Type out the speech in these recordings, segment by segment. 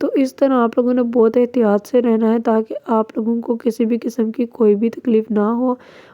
تو اس طرح آپ لوگوں نے بہت احتیاط سے رہنا ہے تاکہ آپ لوگوں کو کسی بھی قسم کی کوئی بھی تکلیف نہ ہو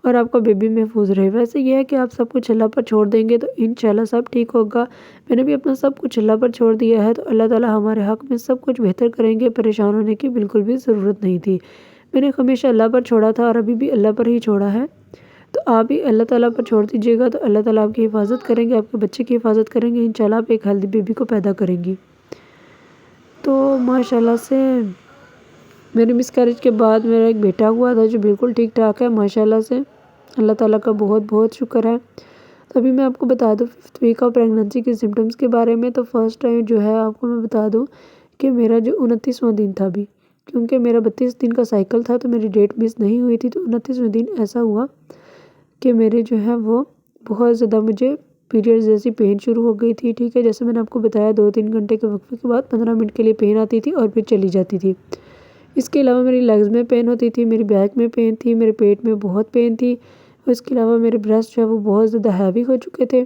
اور آپ کا بیبی محفوظ رہے۔ ویسے یہ ہے کہ آپ سب کچھ اللہ پر چھوڑ دیں گے تو انشاءاللہ سب ٹھیک ہوگا۔ میں نے بھی اپنا سب کچھ اللہ پر چھوڑ دیا ہے تو اللہ تعالیٰ ہمارے حق میں سب کچھ بہتر کریں گے، پریشان ہونے کی بالکل بھی ضرورت نہیں تھی۔ میں نے ہمیشہ اللہ پر چھوڑا تھا اور ابھی بھی اللہ پر ہی چھوڑا ہے، تو آپ بھی اللہ تعالیٰ پر چھوڑ دیجیے گا تو اللہ تعالیٰ آپ کی حفاظت کریں گے، آپ کے بچے کی حفاظت کریں گے، انشاءاللہ آپ ایک ہیلدی بیبی کو پیدا کریں گی۔ تو ماشاءاللہ سے میرے مس کیریج کے بعد میرا ایک بیٹا ہوا تھا جو بالکل ٹھیک ٹھاک ہے ماشاءاللہ سے، اللہ تعالیٰ کا بہت بہت شکر ہے۔ تو ابھی میں آپ کو بتا دوں 5th ویک آف پریگننسی کے سمٹمز کے بارے میں۔ تو فرسٹ ٹائم جو ہے آپ کو میں بتا دوں کہ میرا جو 29واں دن تھا ابھی، کیونکہ میرا 32 دن کا سائیکل تھا تو میری ڈیٹ مس نہیں ہوئی تھی، تو 29واں دن ایسا ہوا کہ میرے جو ہے وہ بہت زیادہ مجھے پیریڈز جیسی پین شروع ہو گئی تھی، ٹھیک ہے۔ جیسے میں نے آپ کو بتایا 2-3 گھنٹے کے وقفے کے بعد 15 منٹ کے لیے پین آتی تھی اور پھر چلی جاتی تھی۔ اس کے علاوہ میری لیگز میں پین ہوتی تھی، میری بیک میں پین تھی، میرے پیٹ میں بہت پین تھی، اور اس کے علاوہ میرے بریسٹ جو ہے وہ بہت زیادہ ہیوی ہو چکے تھے۔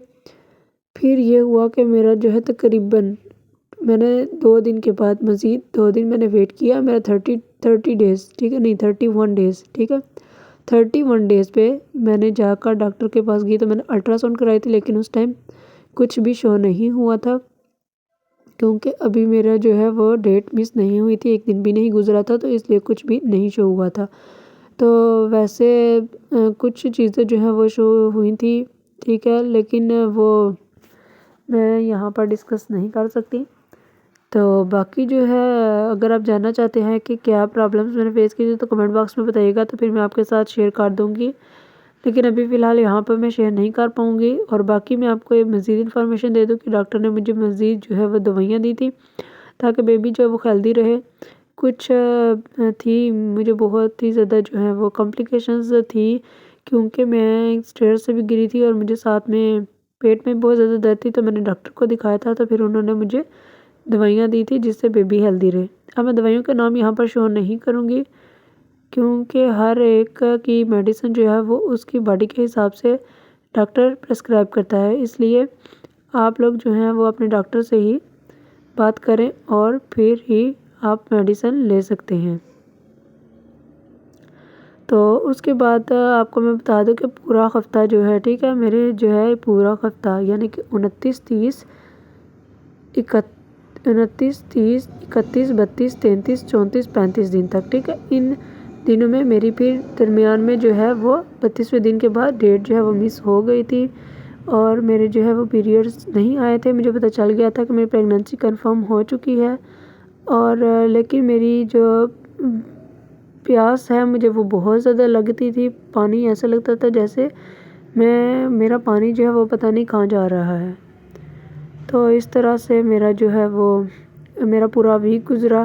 پھر یہ ہوا کہ میرا جو ہے تقریباً میں نے 2 دن کے بعد مزید 2 دن میں نے ویٹ کیا، میرا 30 ڈیز، ٹھیک ہے، نہیں 31 ڈیز، ٹھیک ہے، 31 ڈیز پہ میں نے جا کر ڈاکٹر کے پاس گئی تو میں نے الٹرا ساؤنڈ کرائی تھی، لیکن اس ٹائم کچھ بھی شو نہیں ہوا تھا، کیونکہ ابھی میرا جو ہے وہ ڈیٹ مس نہیں ہوئی تھی، ایک دن بھی نہیں گزرا تھا، تو اس لیے کچھ بھی نہیں شو ہوا تھا۔ تو ویسے کچھ چیزیں جو ہیں وہ شو ہوئی تھی، ٹھیک ہے، لیکن وہ میں یہاں پر ڈسکس نہیں کر سکتی۔ تو باقی جو ہے اگر آپ جاننا چاہتے ہیں کہ کیا پرابلمس میں نے فیس کی تھی تو کمنٹ باکس میں بتائیے گا، تو پھر میں آپ کے ساتھ شیئر کر دوں گی، لیکن ابھی فی الحال یہاں پر میں شیئر نہیں کر پاؤں گی۔ اور باقی میں آپ کو یہ مزید انفارمیشن دے دوں کہ ڈاکٹر نے مجھے مزید جو ہے وہ دوائیاں دی تھی تاکہ بیبی جو ہے وہ ہیلدی رہے۔ کچھ تھی مجھے بہت ہی زیادہ جو ہے وہ کمپلیکیشنز تھی، کیونکہ میں اسٹیئر سے بھی گری تھی اور مجھے ساتھ میں پیٹ میں بہت زیادہ درد تھی، تو میں نے ڈاکٹر کو دکھایا تھا، تو پھر انہوں نے مجھے دوائیاں دی تھی جس سے بیبی ہیلدی رہے۔ اب میں دوائیوں کا نام یہاں پر شو نہیں کروں گی، کیونکہ ہر ایک کی میڈیسن جو ہے وہ اس کی باڈی کے حساب سے ڈاکٹر پرسکرائب کرتا ہے، اس لیے آپ لوگ جو ہیں وہ اپنے ڈاکٹر سے ہی بات کریں اور پھر ہی آپ میڈیسن لے سکتے ہیں۔ تو اس کے بعد آپ کو میں بتا دوں کہ پورا ہفتہ جو ہے، ٹھیک ہے، میرے جو ہے پورا ہفتہ یعنی کہ 29، 30، 31، 32، 33، 34، 35 دن تک، ٹھیک ہے، ان دنوں میں میری پھر درمیان میں جو ہے وہ 32ویں دن کے بعد ڈیٹ جو ہے وہ مس ہو گئی تھی اور میرے جو ہے وہ پیریڈز نہیں آئے تھے۔ مجھے پتہ چل گیا تھا کہ میری پریگننسی کنفرم ہو چکی ہے، اور لیکن میری جو پیاس ہے مجھے وہ بہت زیادہ لگتی تھی، پانی ایسا لگتا تھا جیسے میرا پانی جو ہے وہ پتہ نہیں کہاں جا رہا ہے۔ تو اس طرح سے میرا جو ہے وہ میرا پورا ویک گزرا،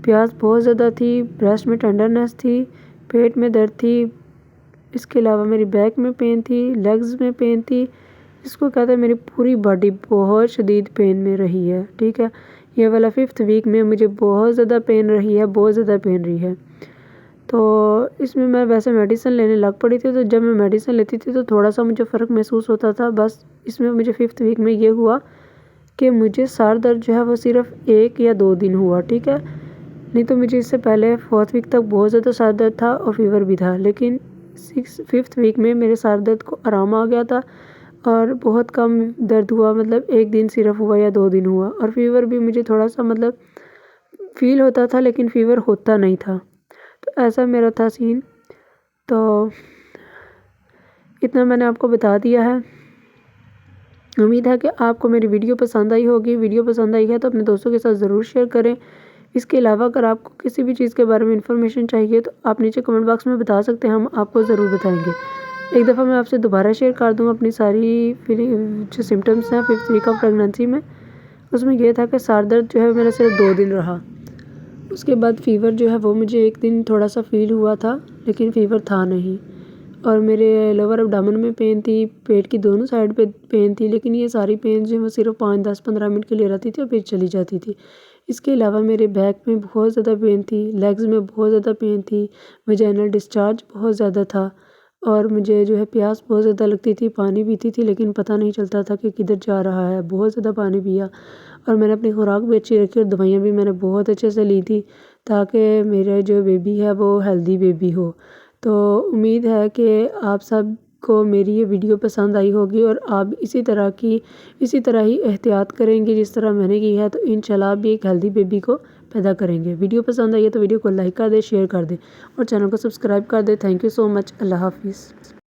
پیاس بہت زیادہ تھی، بریسٹ میں ٹینڈرنس تھی، پیٹ میں درد تھی، اس کے علاوہ میری بیک میں پین تھی، لیگز میں پین تھی، اس کو کہتے ہیں میری پوری باڈی بہت شدید پین میں رہی ہے، ٹھیک ہے۔ یہ والا 5th ویک میں مجھے بہت زیادہ پین رہی ہے، بہت زیادہ پین رہی ہے۔ تو اس میں میں ویسے میڈیسن لینے لگ پڑی تھی، تو جب میں میڈیسن لیتی تھی تو تھوڑا سا مجھے فرق محسوس ہوتا تھا، بس اس میں مجھے 5th ویک میں یہ ہوا کہ مجھے سر درد جو ہے وہ صرف 1 یا 2 دن ہوا، ٹھیک ہے، نہیں تو مجھے اس سے پہلے 4th ویک تک بہت زیادہ سر درد تھا اور فیور بھی تھا، لیکن 5th ویک میں میرے سر درد کو آرام آ گیا تھا اور بہت کم درد ہوا، مطلب 1 دن صرف ہوا یا 2 دن ہوا، اور فیور بھی مجھے تھوڑا سا مطلب فیل ہوتا تھا لیکن فیور ہوتا نہیں تھا، تو ایسا میرا تھا سین۔ تو اتنا میں نے آپ کو بتا دیا ہے، امید ہے کہ آپ کو میری ویڈیو پسند آئی ہوگی۔ ویڈیو پسند آئی ہے تو اپنے دوستوں کے ساتھ ضرور شیئر کریں۔ اس کے علاوہ اگر آپ کو کسی بھی چیز کے بارے میں انفارمیشن چاہیے تو آپ نیچے کمنٹ باکس میں بتا سکتے ہیں، ہم آپ کو ضرور بتائیں گے۔ ایک دفعہ میں آپ سے دوبارہ شیئر کر دوں اپنی ساری جو سمٹمس ہیں 5th ویک آف پریگننسی میں، اس میں یہ تھا کہ سر درد جو ہے میرا صرف 2 دن رہا، اس کے بعد فیور جو ہے وہ مجھے 1 دن تھوڑا سا فیل ہوا تھا لیکن فیور تھا نہیں، اور میرے لوور ابڈامن میں پین تھی، پیٹ کی دونوں سائڈ پہ پین تھی، لیکن یہ ساری پین جو ہے وہ صرف 5، 10، 15 منٹ کے لیے رہتی تھی اور پھر چلی جاتی تھی۔ اس کے علاوہ میرے بیک میں بہت زیادہ پین تھی، لیگز میں بہت زیادہ پین تھی، ویجینل ڈسچارج بہت زیادہ تھا، اور مجھے جو ہے پیاس بہت زیادہ لگتی تھی، پانی پیتی تھی لیکن پتہ نہیں چلتا تھا کہ کدھر جا رہا ہے۔ بہت زیادہ پانی پیا اور میں نے اپنی خوراک بھی اچھی رکھی اور دوائیاں بھی میں نے بہت اچھے سے لی تھی تاکہ میرے جو بیبی ہے وہ ہیلدی بیبی ہو۔ تو امید ہے کہ آپ سب کو میری یہ ویڈیو پسند آئی ہوگی اور آپ اسی طرح ہی احتیاط کریں گے جس طرح میں نے کی ہے، تو انشاءاللہ آپ بھی ایک ہیلدی بیبی کو پیدا کریں گے۔ ویڈیو پسند آئی ہے تو ویڈیو کو لائک کر دیں، شیئر کر دیں اور چینل کو سبسکرائب کر دیں۔ تھینک یو سو مچ۔ اللہ حافظ۔